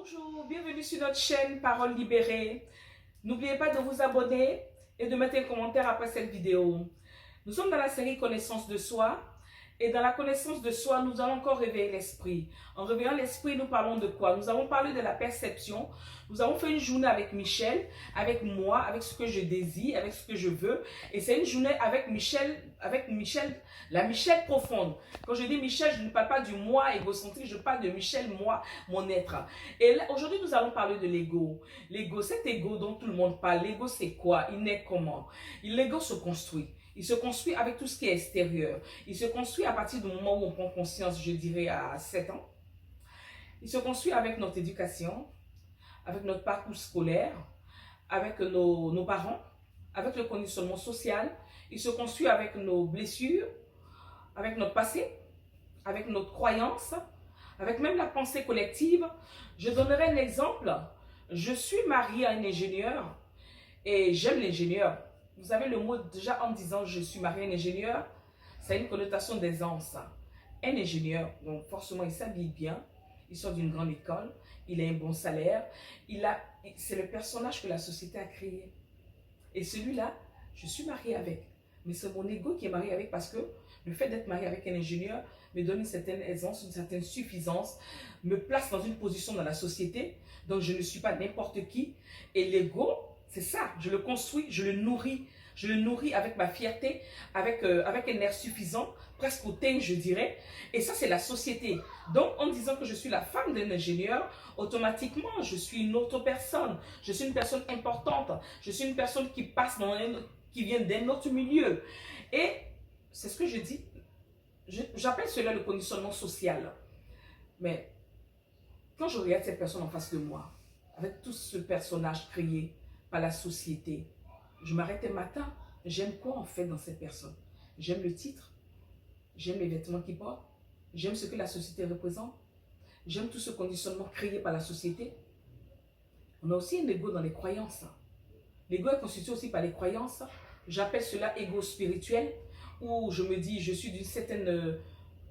Bonjour, bienvenue sur notre chaîne Parole Libérée. N'oubliez pas de vous abonner et de mettre un commentaire après cette vidéo. Nous sommes dans la série Connaissance de soi. Et dans la connaissance de soi, nous allons encore réveiller l'esprit. En réveillant l'esprit, nous parlons de quoi? Nous avons parlé de la perception. Nous avons fait une journée avec Michel, avec moi, avec ce que je désire, avec ce que je veux. Et c'est une journée avec Michel, la Michel profonde. Quand je dis Michel, je ne parle pas du moi égocentrique, je parle de Michel, moi, mon être. Et aujourd'hui, nous allons parler de l'ego. L'ego, cet ego dont tout le monde parle, l'ego c'est quoi? Il naît comment? L'ego se construit. Il se construit avec tout ce qui est extérieur. Il se construit à partir du moment où on prend conscience, je dirais à 7 ans. Il se construit avec notre éducation, avec notre parcours scolaire, avec nos parents, avec le conditionnement social. Il se construit avec nos blessures, avec notre passé, avec notre croyance, avec même la pensée collective. Je donnerai un exemple. Je suis mariée à un ingénieur et j'aime l'ingénieur. Vous avez le mot déjà en disant je suis marié à un ingénieur, ça a une connotation d'aisance. Un ingénieur, donc forcément il s'habille bien, il sort d'une grande école, il a un bon salaire, c'est le personnage que la société a créé. Et celui-là, je suis mariée avec. Mais c'est mon ego qui est marié avec parce que le fait d'être marié avec un ingénieur me donne une certaine aisance, une certaine suffisance, me place dans une position dans la société, donc je ne suis pas n'importe qui. Et l'ego, c'est ça, je le construis, je le nourris. Je le nourris avec ma fierté, avec un air suffisant, presque hautaine, je dirais. Et ça, c'est la société. Donc, en disant que je suis la femme d'un ingénieur, automatiquement, je suis une autre personne. Je suis une personne importante. Je suis une personne qui passe qui vient d'un autre milieu. Et c'est ce que je dis. J'appelle cela le conditionnement social. Mais quand je regarde cette personne en face de moi, avec tout ce personnage créé par la société, je m'arrête un matin, j'aime quoi en fait dans cette personne? J'aime le titre, j'aime les vêtements qu'il porte, j'aime ce que la société représente, j'aime tout ce conditionnement créé par la société. On a aussi un ego dans les croyances. L'ego est constitué aussi par les croyances. J'appelle cela ego spirituel, où je me dis, je suis d'une certaine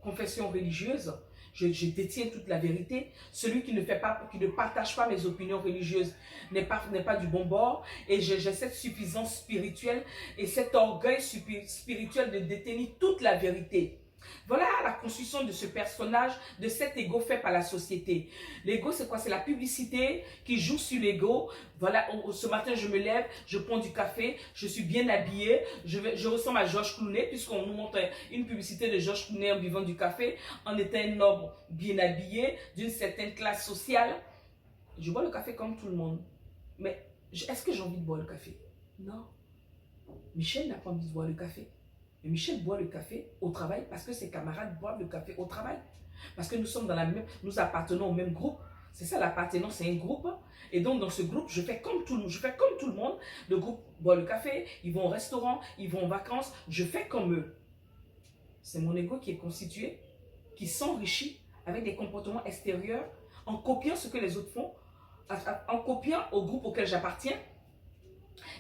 confession religieuse, je détiens toute la vérité. Celui qui ne partage pas mes opinions religieuses n'est pas du bon bord. Et j'ai cette suffisance spirituelle et cet orgueil spirituel de détenir toute la vérité. Voilà la construction de ce personnage, de cet ego fait par la société. L'ego, c'est quoi? C'est la publicité qui joue sur l'ego. Voilà, ce matin, je me lève, je prends du café, je suis bien habillée, je ressemble à Georges Clooney, puisqu'on nous montre une publicité de Georges Clooney en buvant du café, en étant un homme bien habillé, d'une certaine classe sociale. Je bois le café comme tout le monde. Mais est-ce que j'ai envie de boire le café? Non. Michel n'a pas envie de boire le café. Et Michel boit le café au travail parce que ses camarades boivent le café au travail. Parce que nous appartenons au même groupe. C'est ça l'appartenance, c'est un groupe. Et donc dans ce groupe, je fais comme tout le monde. Le groupe boit le café, ils vont au restaurant, ils vont en vacances. Je fais comme eux. C'est mon ego qui est constitué, qui s'enrichit avec des comportements extérieurs en copiant ce que les autres font, en copiant au groupe auquel j'appartiens.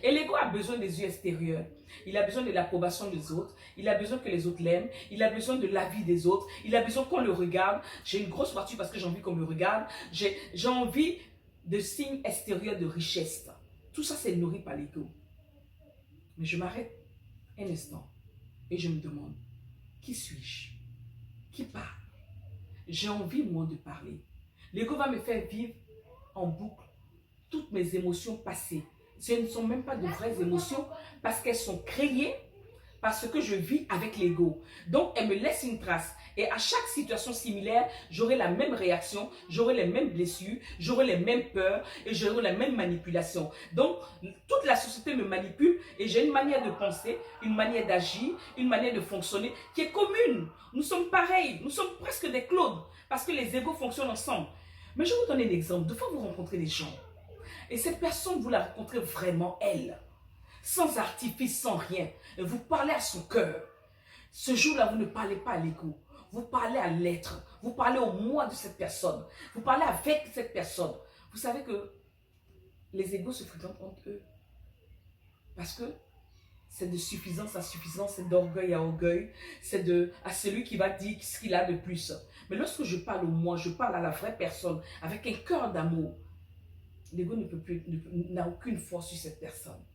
Et l'ego a besoin des yeux extérieurs. Il a besoin de l'approbation des autres. Il a besoin que les autres l'aiment. Il a besoin de l'avis des autres. Il a besoin qu'on le regarde. J'ai une grosse voiture parce que j'ai envie qu'on me regarde. J'ai envie de signes extérieurs de richesse. Tout ça, c'est nourri par l'ego. Mais je m'arrête un instant et je me demande, qui suis-je? Qui parle? J'ai envie, moi, de parler. L'ego va me faire vivre en boucle toutes mes émotions passées. Ce ne sont même pas de vraies émotions parce qu'elles sont créées par ce que je vis avec l'ego. Donc, elles me laissent une trace. Et à chaque situation similaire, j'aurai la même réaction, j'aurai les mêmes blessures, j'aurai les mêmes peurs et j'aurai la même manipulation. Donc, toute la société me manipule et j'ai une manière de penser, une manière d'agir, une manière de fonctionner qui est commune. Nous sommes pareils, nous sommes presque des Claudes parce que les égos fonctionnent ensemble. Mais je vais vous donner un exemple. Des fois, vous rencontrez des gens. Et cette personne, vous la rencontrez vraiment, elle, sans artifice, sans rien. Et vous parlez à son cœur. Ce jour-là, vous ne parlez pas à l'ego. Vous parlez à l'être. Vous parlez au moi de cette personne. Vous parlez avec cette personne. Vous savez que les égos se fréquentent entre eux. Parce que c'est de suffisance à suffisance, c'est d'orgueil à orgueil, c'est à celui qui va dire ce qu'il a de plus. Mais lorsque je parle au moi, je parle à la vraie personne, avec un cœur d'amour, l'ego ne peut plus, n'a aucune force sur cette personne.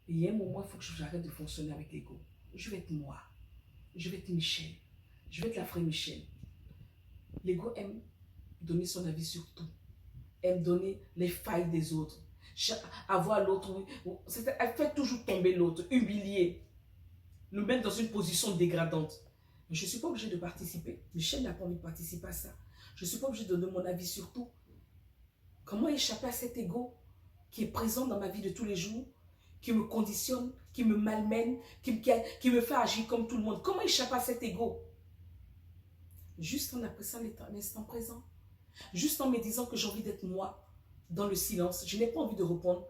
Et il y a un moment, il faut que j'arrête de fonctionner avec l'ego. Je vais être moi. Je vais être Michel. Je vais être la vraie Michel. L'ego aime donner son avis sur tout. Aime donner les failles des autres. Avoir l'autre. Elle fait toujours tomber l'autre, humilier. Nous mettre dans une position dégradante. Mais je ne suis pas obligée de participer. Michel n'a pas envie de participer à ça. Je ne suis pas obligée de donner mon avis sur tout. Comment échapper à cet ego qui est présent dans ma vie de tous les jours, qui me conditionne, qui me malmène, qui me fait agir comme tout le monde? Comment échapper à cet ego? Juste en appréciant l'instant présent. Juste en me disant que j'ai envie d'être moi, dans le silence. Je n'ai pas envie de répondre.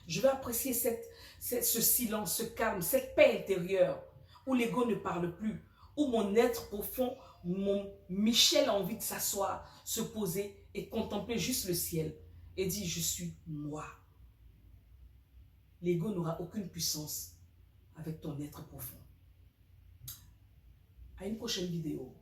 Je vais apprécier ce silence, ce calme, cette paix intérieure, où l'ego ne parle plus, où mon être profond, mon Michel a envie de s'asseoir, se poser et contempler juste le ciel et dire je suis moi. L'ego n'aura aucune puissance avec ton être profond. À une prochaine vidéo.